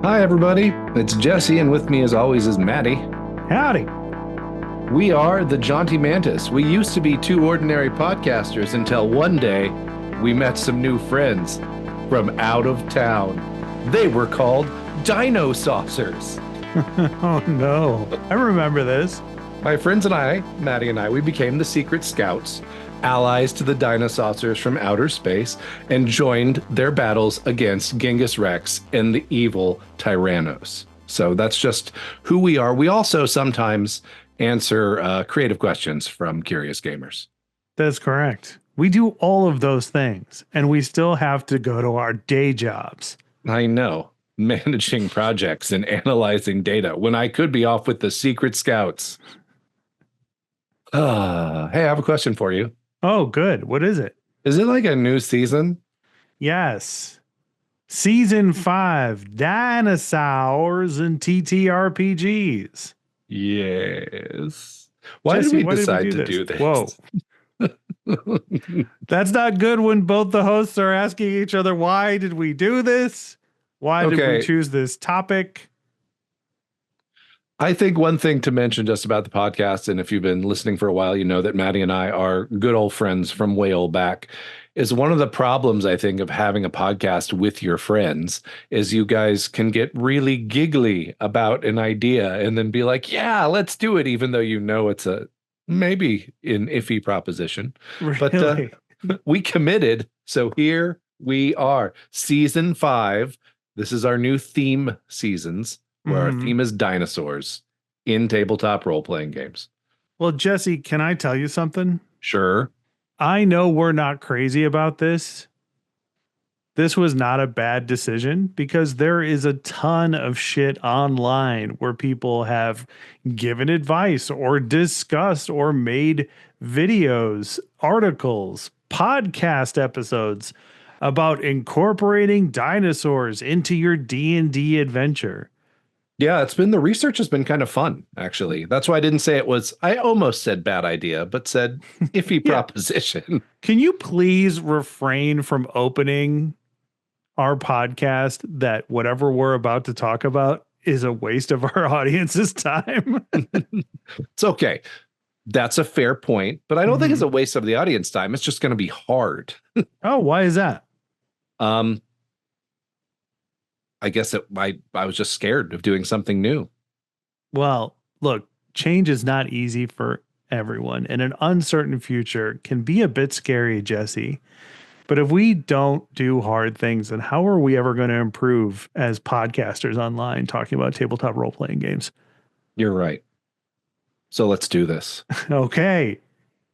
Hi, everybody. It's Jesse, and with me, as always, is Maddie. Howdy. We are the Jaunty Mantis. We used to be two ordinary podcasters until one day we met some new friends from out of town. They were called Dinosaurs. Oh, no. I remember this. My friends and I, Maddie and I, we became the Secret Scouts, allies to the Dinosaurs from outer space, and joined their battles against Genghis Rex and the evil Tyrannos. So that's just who we are. We also sometimes answer creative questions from curious gamers. That's correct. We do all of those things, and we still have to go to our day jobs. I know, managing projects and analyzing data when I could be off with the Secret Scouts. Hey, I have a question for you. Oh, good. What is it? Is it like a new season? Yes. Season 5, Dinosaurs and TTRPGs. Yes. Why Jesse, did we decide to do this? Whoa. That's not good when both the hosts are asking each other, why did we do this? Why did we choose this topic? I think one thing to mention just about the podcast, and if you've been listening for a while, you know that Maddie and I are good old friends from way old back, is one of the problems, I think, of having a podcast with your friends is you guys can get really giggly about an idea and then be like, yeah, let's do it, even though you know it's a maybe an iffy proposition. Really? But we committed. So here we are. Season 5. This is our new theme seasons where our theme is dinosaurs in tabletop role-playing games. Well, Jesse, can I tell you something? Sure. I know we're not crazy about this. This was not a bad decision because there is a ton of shit online where people have given advice or discussed or made videos, articles, podcast episodes about incorporating dinosaurs into your D&D adventure. Yeah, the research has been kind of fun, actually. That's why I didn't say I almost said bad idea, but said iffy proposition. Can you please refrain from opening our podcast that whatever we're about to talk about is a waste of our audience's time? It's okay. That's a fair point, but I don't think it's a waste of the audience time. It's just going to be hard. Oh, why is that? I guess I was just scared of doing something new. Well, look, change is not easy for everyone, and an uncertain future can be a bit scary, Jesse. But if we don't do hard things, then how are we ever going to improve as podcasters online talking about tabletop role-playing games? You're right. So let's do this. Okay.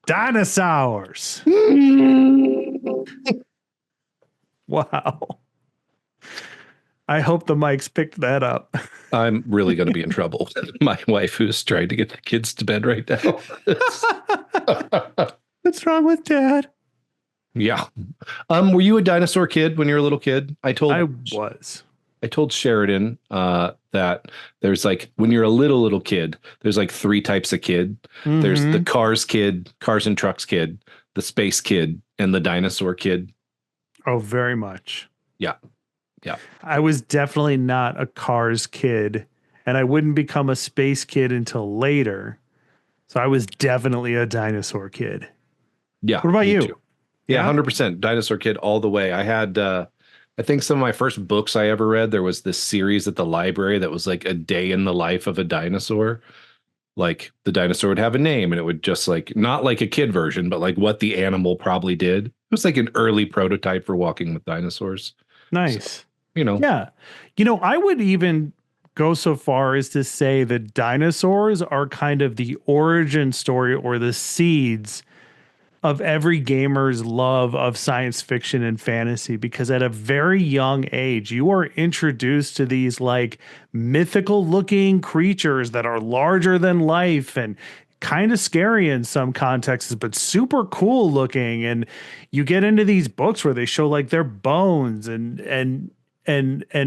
Dinosaurs. Wow. I hope the mics picked that up. I'm really going to be in trouble. My wife, who's trying to get the kids to bed right now. What's wrong with Dad? Yeah. Were you a dinosaur kid when you were a little kid? I told Sheridan that there's like when you're a little kid, there's like 3 types of kid. There's the cars and trucks kid, the space kid, and the dinosaur kid. Oh, very much. Yeah. Yeah. I was definitely not a cars kid, and I wouldn't become a space kid until later. So I was definitely a dinosaur kid. Yeah. What about you? Too. Yeah, 100% dinosaur kid all the way. I had, I think some of my first books I ever read, there was this series at the library that was like a day in the life of a dinosaur. Like the dinosaur would have a name and it would just like, not like a kid version, but like what the animal probably did. It was like an early prototype for Walking with Dinosaurs. Nice. So, you know. Yeah. You know, I would even go so far as to say that dinosaurs are kind of the origin story or the seeds of every gamer's love of science fiction and fantasy, because at a very young age, you are introduced to these like mythical looking creatures that are larger than life and kind of scary in some contexts, but super cool looking. And you get into these books where they show like their bones and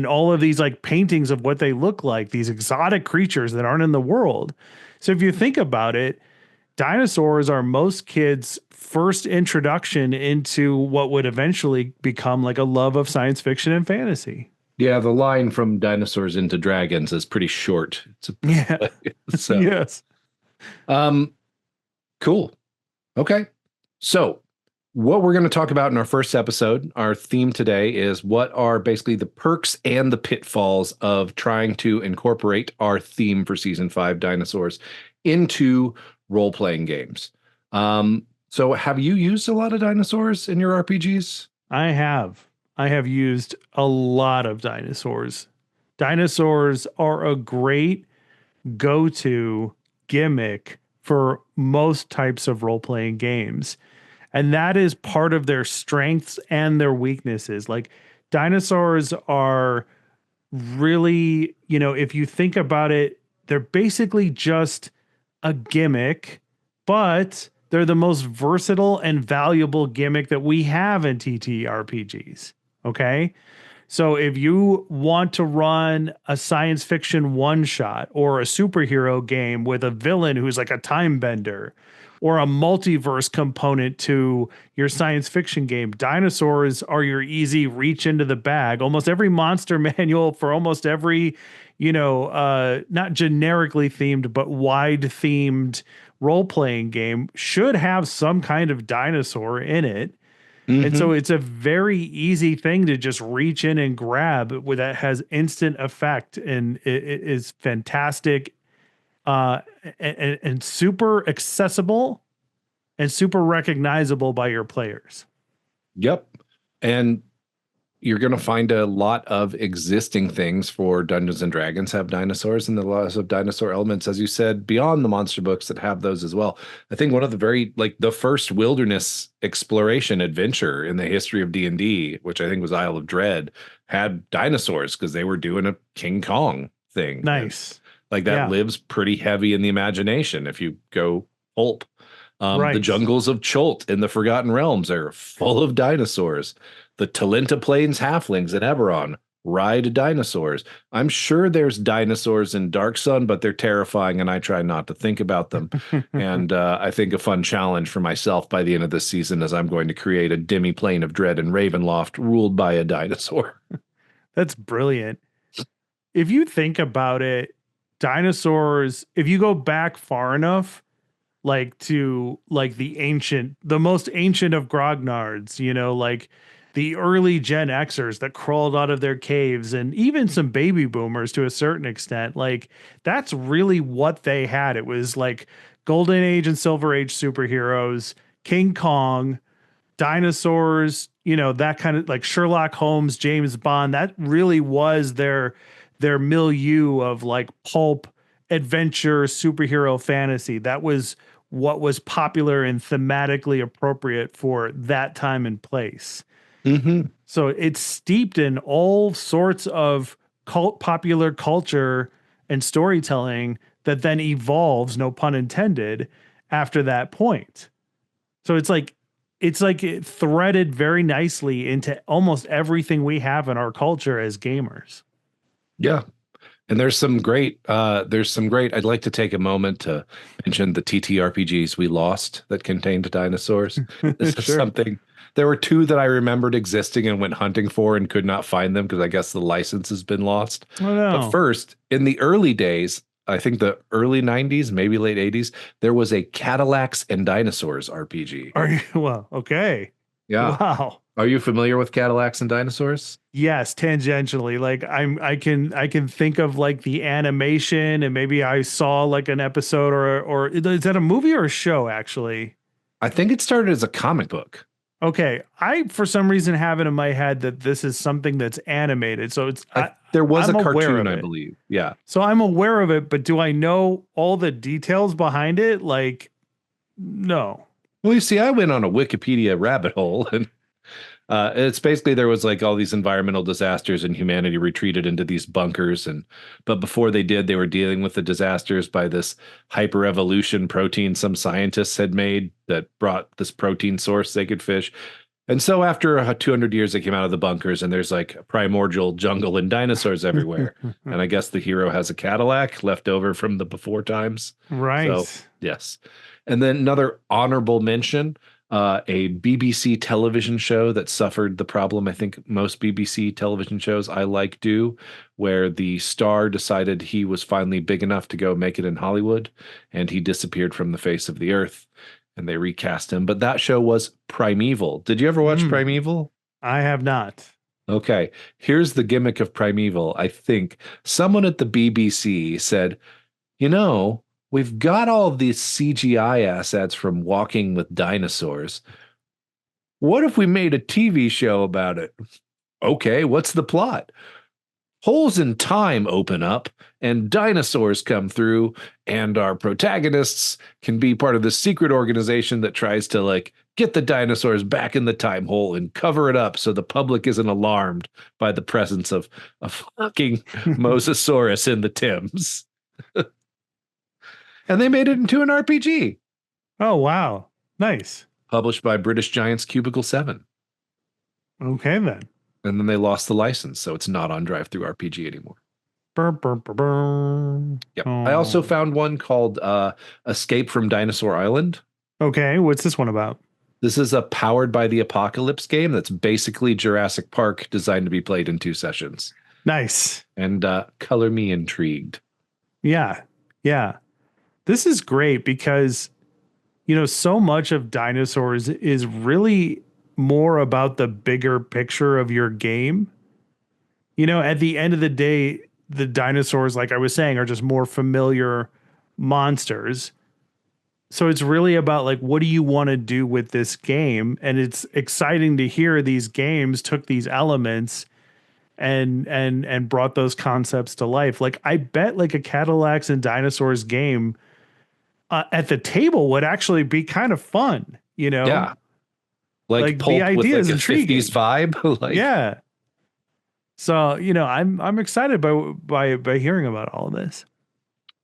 all of these like paintings of what they look like, these exotic creatures that aren't in the world. So if you think about it, dinosaurs are most kids' first introduction into what would eventually become like a love of science fiction and fantasy. Yeah, the line from dinosaurs into dragons is pretty short. Yeah. So, Yes. um, cool. Okay. So, what we're going to talk about in our first episode, our theme today is what are basically the perks and the pitfalls of trying to incorporate our theme for season 5 dinosaurs into role-playing games. So have you used a lot of dinosaurs in your RPGs? I have. I have used a lot of dinosaurs. Dinosaurs are a great go-to gimmick for most types of role-playing games. And that is part of their strengths and their weaknesses. Like dinosaurs are really, if you think about it, they're basically just a gimmick, but they're the most versatile and valuable gimmick that we have in TTRPGs. Okay. So if you want to run a science fiction one shot or a superhero game with a villain who's like a time bender or a multiverse component to your science fiction game, dinosaurs are your easy reach into the bag. Almost every monster manual for almost every, not generically themed, but wide themed role playing game should have some kind of dinosaur in it. And so Mm-hmm. it's a very easy thing to just reach in and grab with that has instant effect and it is fantastic and super accessible and super recognizable by your players. Yep. And you're going to find a lot of existing things for Dungeons and Dragons have dinosaurs and the lots of dinosaur elements, as you said, beyond the monster books that have those as well. I think one of the the first wilderness exploration adventure in the history of D&D, which I think was Isle of Dread, had dinosaurs because they were doing a King Kong thing. Nice. Like that Yeah. lives pretty heavy in the imagination if you go pulp. The Right. jungles of Cholt in the Forgotten Realms are full of dinosaurs. The Talenta Plains halflings in Eberron ride dinosaurs. I'm sure there's dinosaurs in Dark Sun, but they're terrifying, and I try not to think about them. And I think a fun challenge for myself by the end of this season is I'm going to create a demi-plane of dread in Ravenloft ruled by a dinosaur. That's brilliant. If you think about it, dinosaurs, if you go back far enough, like to like the most ancient of grognards, like the early Gen Xers that crawled out of their caves and even some baby boomers to a certain extent, like that's really what they had. It was like Golden Age and Silver Age superheroes, King Kong, dinosaurs, that kind of like Sherlock Holmes, James Bond. That really was their milieu of like pulp adventure superhero fantasy. That was what was popular and thematically appropriate for that time and place. Mm-hmm. So it's steeped in all sorts of popular culture and storytelling that then evolves, no pun intended, after that point. So it's like it threaded very nicely into almost everything we have in our culture as gamers. Yeah. And there's some great, I'd like to take a moment to mention the TTRPGs we lost that contained dinosaurs. This is Sure. something, there were two that I remembered existing and went hunting for and could not find them because I guess the license has been lost. Oh no. But first, in the early days, I think the early 90s, maybe late 80s, there was a Cadillacs and Dinosaurs RPG. Are you well, okay. Yeah. Wow. Are you familiar with Cadillacs and Dinosaurs? Yes, tangentially. Like I can think of like the animation and maybe I saw like an episode or is that a movie or a show actually? I think it started as a comic book. Okay. I for some reason have it in my head that this is something that's animated. So There was I'm a aware cartoon, of I it. believe. Yeah. So I'm aware of it, but do I know all the details behind it? Like no. Well, you see, I went on a Wikipedia rabbit hole, and it's basically there was like all these environmental disasters, and humanity retreated into these bunkers. But before they did, they were dealing with the disasters by this hyper evolution protein some scientists had made that brought this protein source they could fish. And so after 200 years, they came out of the bunkers, and there's like a primordial jungle and dinosaurs everywhere. And I guess the hero has a Cadillac left over from the before times. Right. So, yes. And then another honorable mention. a BBC television show that suffered the problem I think most BBC television shows I like do, where the star decided he was finally big enough to go make it in Hollywood, and he disappeared from the face of the earth, and they recast him. But that show was Primeval. Did you ever watch Primeval? I have not. Okay, here's the gimmick of Primeval. I think someone at the BBC said, you know, we've got all these CGI assets from Walking with Dinosaurs. What if we made a TV show about it? Okay, what's the plot? Holes in time open up and dinosaurs come through, and our protagonists can be part of the secret organization that tries to like get the dinosaurs back in the time hole and cover it up so the public isn't alarmed by the presence of a fucking Mosasaurus in the Thames. And they made it into an RPG. Oh, wow. Nice. Published by British Giants Cubicle 7. Okay, then. And then they lost the license, so it's not on Drive-Thru RPG anymore. Burr, burr, burr, burr. Yep. Oh. I also found one called Escape from Dinosaur Island. Okay, what's this one about? This is a Powered by the Apocalypse game that's basically Jurassic Park designed to be played in 2 sessions. Nice. And color me intrigued. Yeah, yeah. This is great because, you know, so much of Dinosaurs is really more about the bigger picture of your game. You know, at the end of the day, the dinosaurs, like I was saying, are just more familiar monsters. So it's really about like, what do you want to do with this game? And it's exciting to hear these games took these elements and brought those concepts to life. Like I bet like a Cadillacs and Dinosaurs game at the table would actually be kind of fun, you know? Yeah. Like the idea with is like a intriguing. 50s vibe. Like, yeah. So, you know, I'm excited by hearing about all of this.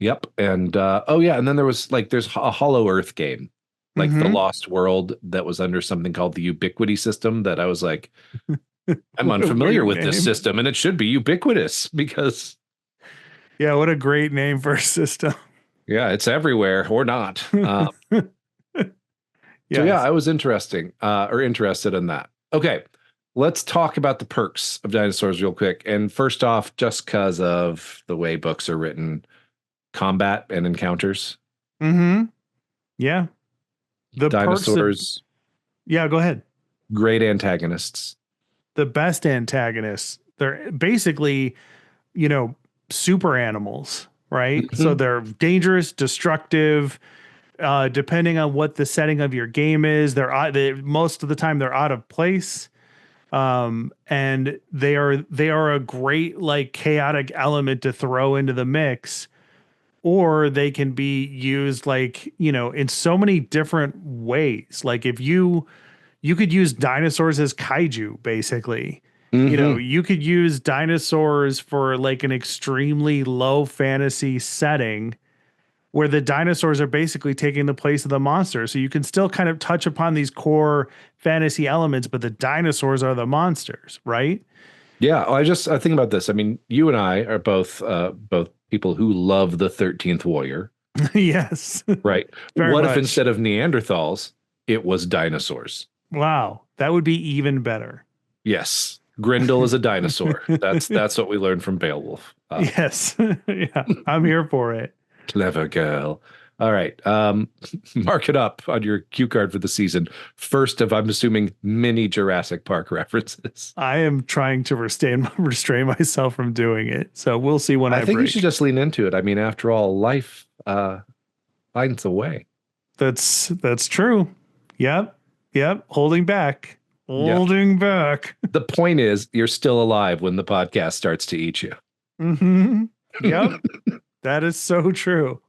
Yep. And and then there's a Hollow Earth game, like The Lost World, that was under something called the Ubiquity system that I was like, I'm unfamiliar with this system and it should be ubiquitous because yeah, what a great name for a system. Yeah, it's everywhere or not. So yeah, I was interested in that. Okay, let's talk about the perks of Dinosaurs real quick. And first off, just because of the way books are written, combat and encounters. Yeah. The Dinosaurs. Yeah, go ahead. Great antagonists. The best antagonists. They're basically, you know, super animals, right? So they're dangerous, destructive. Depending on what the setting of your game is, most of the time they're out of place, and they are a great like chaotic element to throw into the mix, or they can be used like, you know, in so many different ways. Like if you could use dinosaurs as kaiju, basically. You know, you could use dinosaurs for like an extremely low fantasy setting where the dinosaurs are basically taking the place of the monsters. So you can still kind of touch upon these core fantasy elements, but the dinosaurs are the monsters, right? Yeah, I think about this. I mean, you and I are both people who love the 13th Warrior. Yes. Right. What if instead of Neanderthals, it was dinosaurs? Wow, that would be even better. Yes. Grendel is a dinosaur. That's what we learned from Beowulf. Yes. Yeah, I'm here for it. Clever girl. All right. Mark it up on your cue card for the season. First of, I'm assuming, many Jurassic Park references. I am trying to restrain myself from doing it. So we'll see when I think break. You should just lean into it. I mean, after all, life finds a way. That's true. Yep. Holding back. Back. The point is, you're still alive when the podcast starts to eat you. Yep. That is so true.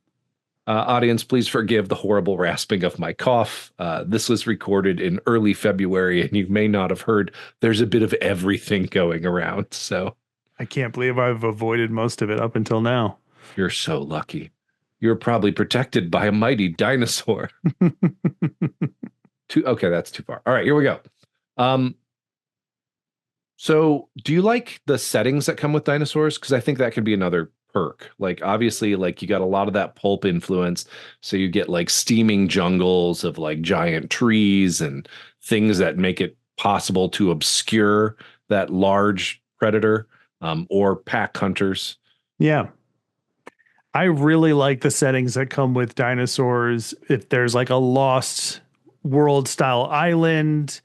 Audience, please forgive the horrible rasping of my cough. This was recorded in early February, and you may not have heard. There's a bit of everything going around. So I can't believe I've avoided most of it up until now. You're so lucky. You're probably protected by a mighty dinosaur. Okay, that's too far. All right, here we go. So do you like the settings that come with dinosaurs? Because I think that could be another perk. Like obviously, like you got a lot of that pulp influence, so you get like steaming jungles of like giant trees and things that make it possible to obscure that large predator, or pack hunters. Yeah. I really like the settings that come with dinosaurs. If there's like a lost world style island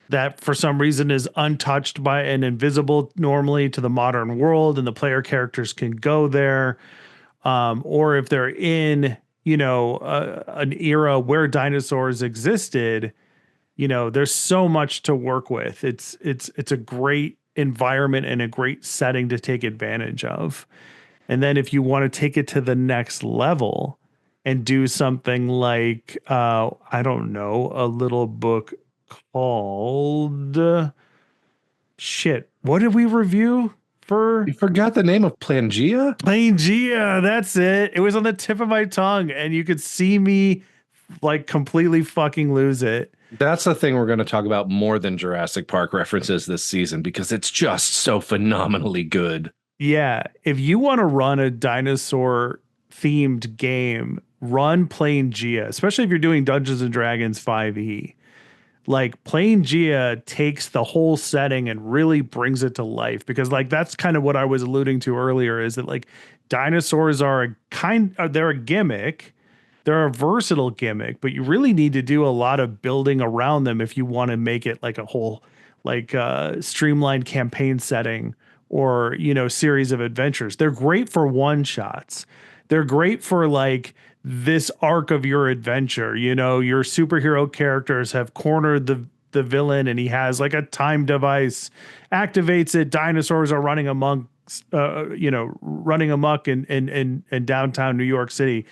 that for some reason is untouched by and invisible normally to the modern world, and the player characters can go there. Or if they're in, an era where dinosaurs existed, there's so much to work with. It's a great environment and a great setting to take advantage of. And then if you want to take it to the next level and do something like, I don't know, a little book called shit. What did we review You for forgot the name of Pangea? Pangea? That's it. It was on the tip of my tongue, and you could see me like completely fucking lose it. That's the thing we're going to talk about more than Jurassic Park references this season because it's just so phenomenally good. Yeah, if you want to run a dinosaur themed game, run Pangea, especially if you're doing Dungeons and Dragons 5e. Like Pangea takes the whole setting and really brings it to life, because like that's kind of what I was alluding to earlier, is that like dinosaurs are they're a gimmick. They're a versatile gimmick, but you really need to do a lot of building around them if you want to make it like a whole like streamlined campaign setting, or series of adventures. They're great for one shots. They're great for like this arc of your adventure. Your superhero characters have cornered the villain, and he has like a time device, activates it. Dinosaurs are running among running amok in downtown New York City.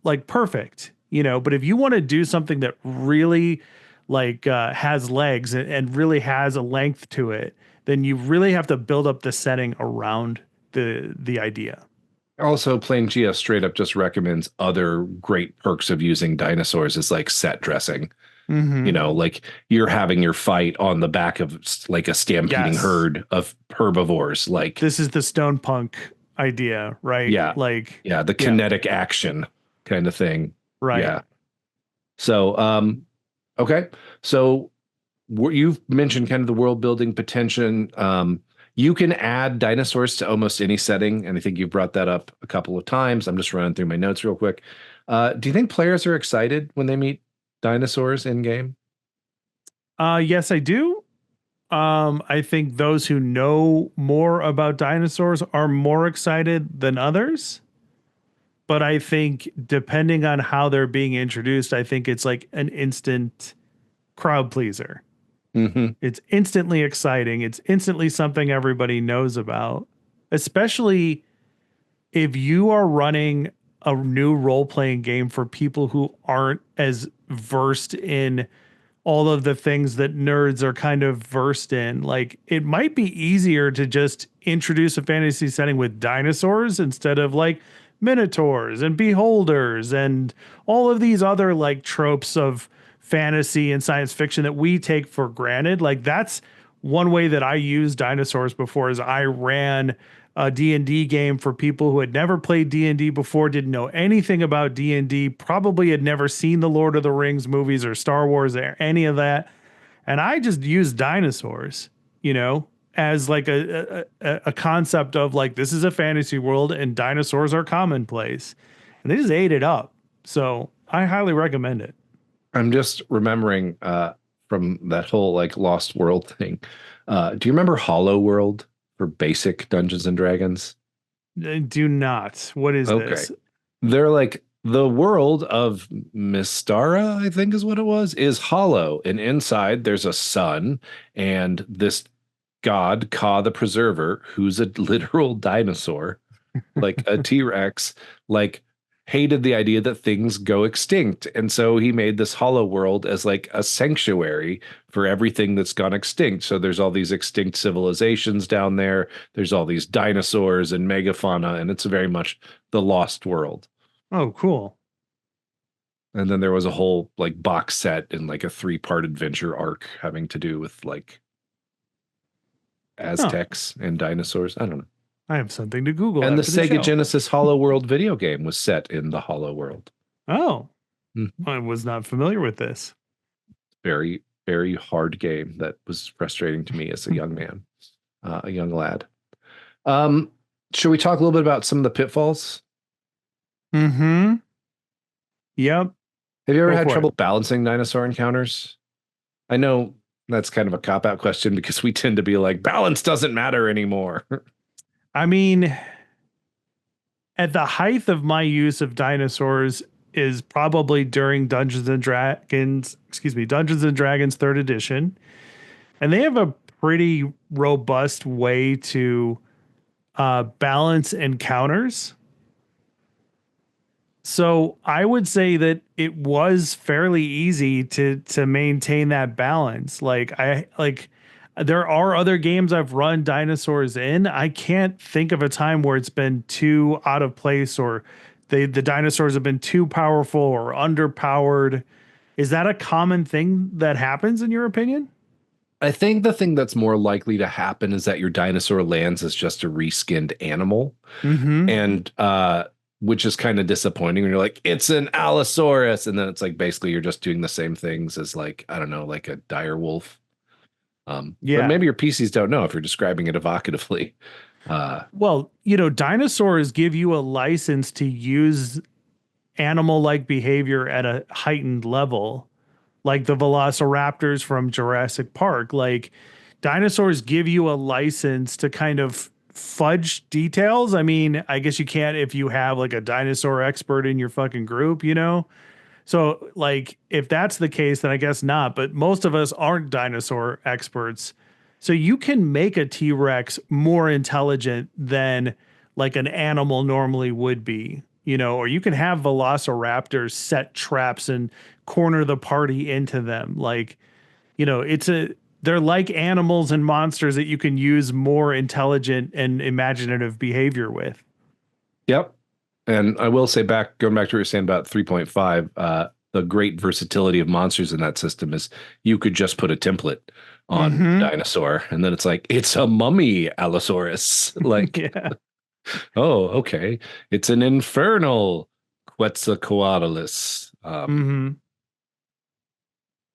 Like perfect. But if you want to do something that really like has legs and really has a length to it, then you really have to build up the setting around the idea. Also, Pangea straight up just recommends other great perks of using dinosaurs is like set dressing. Mm-hmm. Like you're having your fight on the back of like a stampeding Yes. herd of herbivores. Like, This is the stone punk idea, right? yeah, Like, yeah, the yeah, kinetic action kind of thing. right. Yeah. So, okay. So you've mentioned kind of the world building potential. You can add dinosaurs to almost any setting, and I think you've brought that up a couple of times. I'm just running through my notes real quick. Do you think players are excited when they meet dinosaurs in game? Yes, I do. I think those who know more about dinosaurs are more excited than others. But I think depending on how they're being introduced, I think it's like an instant crowd pleaser. Mm-hmm. It's instantly exciting. It's instantly something everybody knows about, especially if you are running a new role playing game for people who aren't as versed in all of the things that nerds are kind of versed in. Like it might be easier to just introduce a fantasy setting with dinosaurs instead of like minotaurs and beholders and all of these other like tropes of fantasy and science fiction that we take for granted. Like that's one way that I used dinosaurs before, is I ran a D&D game for people who had never played D&D before, didn't know anything about D&D, probably had never seen the Lord of the Rings movies or Star Wars or any of that. And I just used dinosaurs, as like a concept of like, this is a fantasy world and dinosaurs are commonplace. And they just ate it up. So I highly recommend it. I'm just remembering from that whole like Lost World thing. Do you remember Hollow World for basic Dungeons and Dragons? Do not. What is Okay. this? They're like the world of Mystara, I think is what it was, is hollow. And inside there's a sun and this god, Ka the Preserver, who's a literal dinosaur, like a T-Rex, like hated the idea that things go extinct. And so he made this hollow world as like a sanctuary for everything that's gone extinct. So there's all these extinct civilizations down there. There's all these dinosaurs and megafauna, and it's very much the lost world. Oh, cool. And then there was a whole like box set and like a 3-part adventure arc having to do with like Huh. Aztecs and dinosaurs. I don't know. I have something to Google And the after the Sega show. Genesis Hollow World video game was set in the Hollow World. Oh, Mhm. I was not familiar with this. Very, very hard game that was frustrating to me as a young man, a young lad. Um, should we talk a little bit about some of the pitfalls? Mm-hmm. Yep. Have you ever Go had for it. trouble balancing dinosaur encounters? I know that's kind of a cop-out question because we tend to be like, balance doesn't matter anymore. I mean, at the height of my use of dinosaurs is probably during Dungeons and Dragons third edition. And they have a pretty robust way to balance encounters. So I would say that it was fairly easy to maintain that balance. There are other games I've run dinosaurs in. I can't think of a time where it's been too out of place or the dinosaurs have been too powerful or underpowered. Is that a common thing that happens in your opinion? I think the thing that's more likely to happen is that your dinosaur lands as just a reskinned animal. Mm-hmm. And which is kind of disappointing when you're like, it's an Allosaurus. And then it's like basically you're just doing the same things as like, I don't know, like a dire wolf. But Yeah. maybe your PCs don't know if you're describing it evocatively. Well, dinosaurs give you a license to use animal-like behavior at a heightened level, like the velociraptors from Jurassic Park. Like dinosaurs give you a license to kind of fudge details. I mean, I guess you can't if you have like a dinosaur expert in your fucking group. So like if that's the case, then I guess not. But most of us aren't dinosaur experts. So you can make a T-Rex more intelligent than like an animal normally would be, or you can have velociraptors set traps and corner the party into them. Like, they're like animals and monsters that you can use more intelligent and imaginative behavior with. Yep. And I will say going back to what you were saying about 3.5, the great versatility of monsters in that system is you could just put a template on Mm-hmm. dinosaur and then it's like, it's a mummy Allosaurus. Like, Yeah. oh, okay. It's an infernal Quetzalcoatlus. Mm-hmm.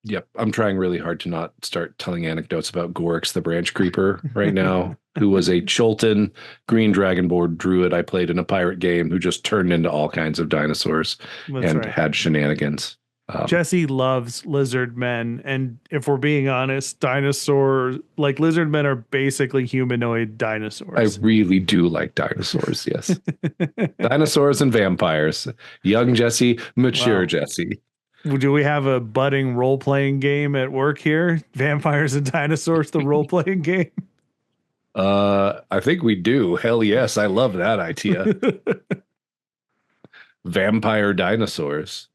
Yep. I'm trying really hard to not start telling anecdotes about Gorix the branch creeper right now, who was a Cholton green dragonborn druid I played in a pirate game who just turned into all kinds of dinosaurs That's and right. had shenanigans. Jesse loves lizard men, and if we're being honest, dinosaurs like lizard men are basically humanoid I dinosaurs. really do like dinosaurs. Yes. Dinosaurs and vampires. Young Jesse, mature Wow. Jesse. Do we have a budding role playing game at work here? Vampires and Dinosaurs, the role playing game. I think we do. Hell yes. I love that idea. Vampire dinosaurs.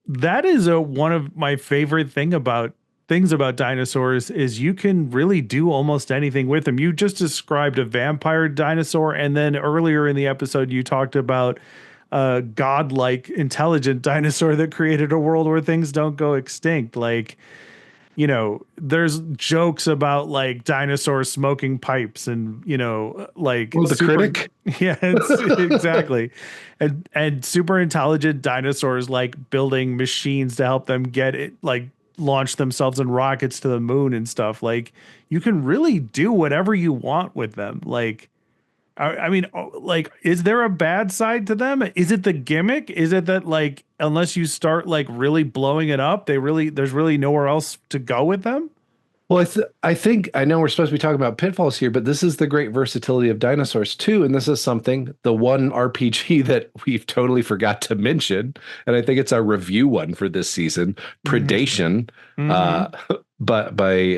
That is one of my favorite things about dinosaurs is you can really do almost anything with them. You just described a vampire dinosaur, and then earlier in the episode you talked about a godlike intelligent dinosaur that created a world where things don't go extinct. Like, there's jokes about like dinosaurs smoking pipes and, like Oh, the super, critic? yeah, it's exactly. And super intelligent dinosaurs like building machines to help them get it, like launch themselves in rockets to the moon and stuff. Like you can really do whatever you want with them. Like, I mean, like, is there a bad side to them? Is it the gimmick? Is it that like unless you start like really blowing it up, there's really nowhere else to go with them? Well, I think I know we're supposed to be talking about pitfalls here, but this is the great versatility of dinosaurs too. And this is something, the one RPG that we've totally forgot to mention, and I think it's our review one for this season, Mm-hmm. Predation, Mm-hmm. uh, but by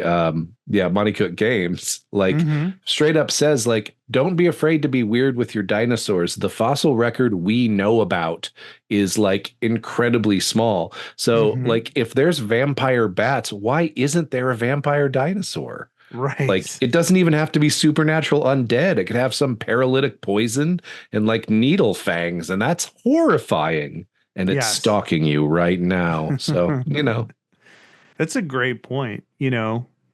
Monty Cook Games, like Mm-hmm. straight up says, like, don't be afraid to be weird with your dinosaurs. The fossil record we know about is like incredibly small. So, Mm-hmm. like, if there's vampire bats, why isn't there a vampire dinosaur? Like, Right. it doesn't even have to be supernatural undead. It could have some paralytic poison and like needle fangs, and that's horrifying. And it's Yes. stalking you right now. So, That's a great point.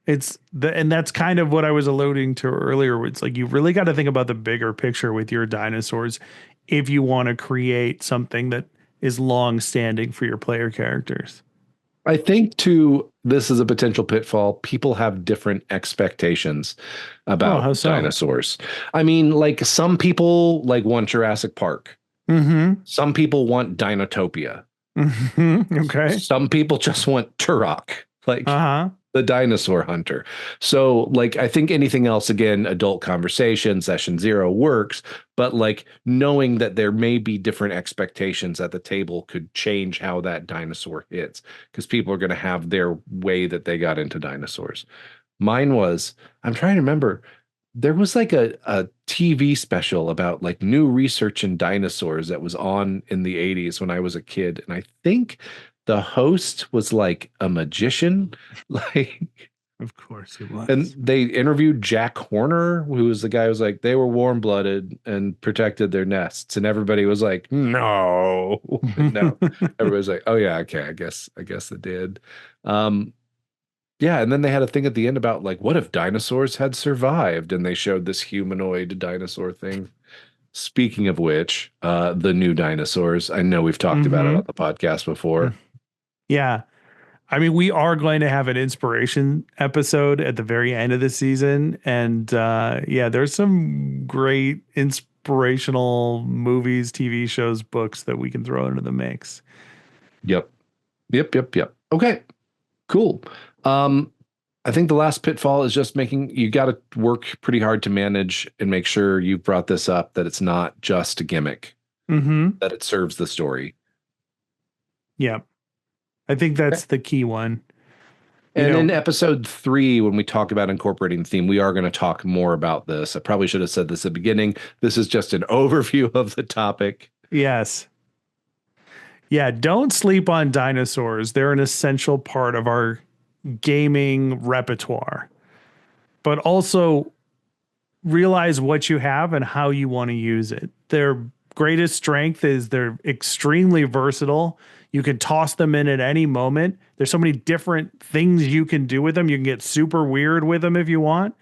And that's kind of what I was alluding to earlier. It's like you really got to think about the bigger picture with your dinosaurs if you want to create something that is long standing for your player characters. I think too, this is a potential pitfall. People have different expectations Oh, about how so? dinosaurs. I mean, like some people like want Jurassic Park. Mm-hmm. Some people want Dinotopia. Okay. Some people just want Turok, like Uh-huh. the dinosaur hunter. So, like, I think anything else, again, adult conversation, session zero works, but like knowing that there may be different expectations at the table could change how that dinosaur hits because people are going to have their way that they got into dinosaurs. Mine was, I'm trying to remember, there was like a TV special about like new research in dinosaurs that was on in the 80s when I was a kid. And I think the host was like a magician. Like, Of course it and was. they interviewed Jack Horner, who was the guy who was like, they were warm-blooded and protected their nests. And everybody was like, no. No. Everybody's like, oh yeah, okay, I guess it did. Um, yeah, and then they had a thing at the end about like, what if dinosaurs had survived? And they showed this humanoid dinosaur thing. Speaking of which, the new dinosaurs. I know we've talked about it Mm-hmm. on the podcast before. Yeah. I mean, we are going to have an inspiration episode at the very end of the season. And yeah, there's some great inspirational movies, TV shows, books that we can throw into the mix. Yep. Yep. Okay, cool. Um, I think the last pitfall is just making you got to work pretty hard to manage and make sure you brought this up that it's not just a gimmick, Mm-hmm. that it serves the story. Yeah. I think that's the key one. You And in know, episode 3, when we talk about incorporating theme, we are going to talk more about this. I probably should have said this at the beginning. This is just an overview of the topic. yes. Yeah, don't sleep on dinosaurs. They're an essential part of our gaming repertoire. But also realize what you have and how you want to use it. Their greatest strength is they're extremely versatile. You can toss them in at any moment. There's so many different things you can do with them. You can get super weird with them if you want.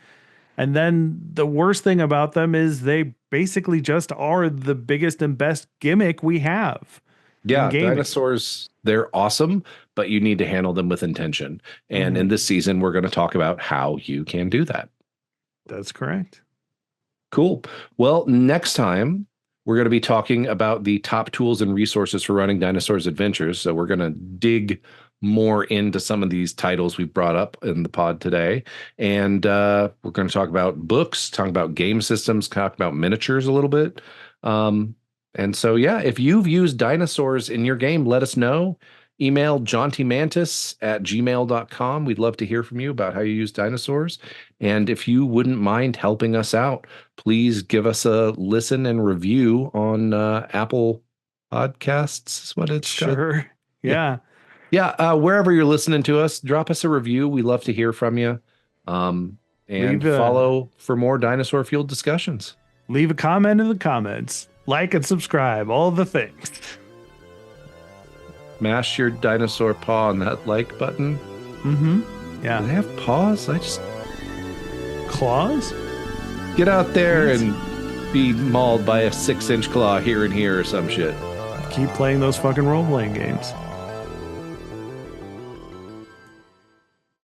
And then the worst thing about them is they basically just are the biggest and best gimmick we have in Yeah, gaming. dinosaurs, they're awesome, but you need to handle them with intention. And in Mhm. this season, we're going to talk about how you can do that. That's correct. Cool. Well, next time we're going to be talking about the top tools and resources for running Dinosaurs Adventures. So we're going to dig more into some of these titles we've brought up in the pod today. And we're going to talk about books, talk about game systems, talk about miniatures a little bit. And so, yeah, if you've used dinosaurs in your game, let us know. Email jauntymantis@gmail.com. We'd love to hear from you about how you use dinosaurs. And if you wouldn't mind helping us out, please give us a listen and review on Apple Podcasts, is what it's called. Sure. Yeah. Yeah, wherever you're listening to us, drop us a review. We love to hear from you. And follow for more dinosaur fueled discussions. Leave a comment in the comments. Like and subscribe. All the things. Mash your dinosaur paw on that like button. Mm-hmm. Do Yeah. they have paws? I just Claws? get out there Yes. and be mauled by a 6-inch claw here and here or some shit. Keep playing those fucking role-playing games.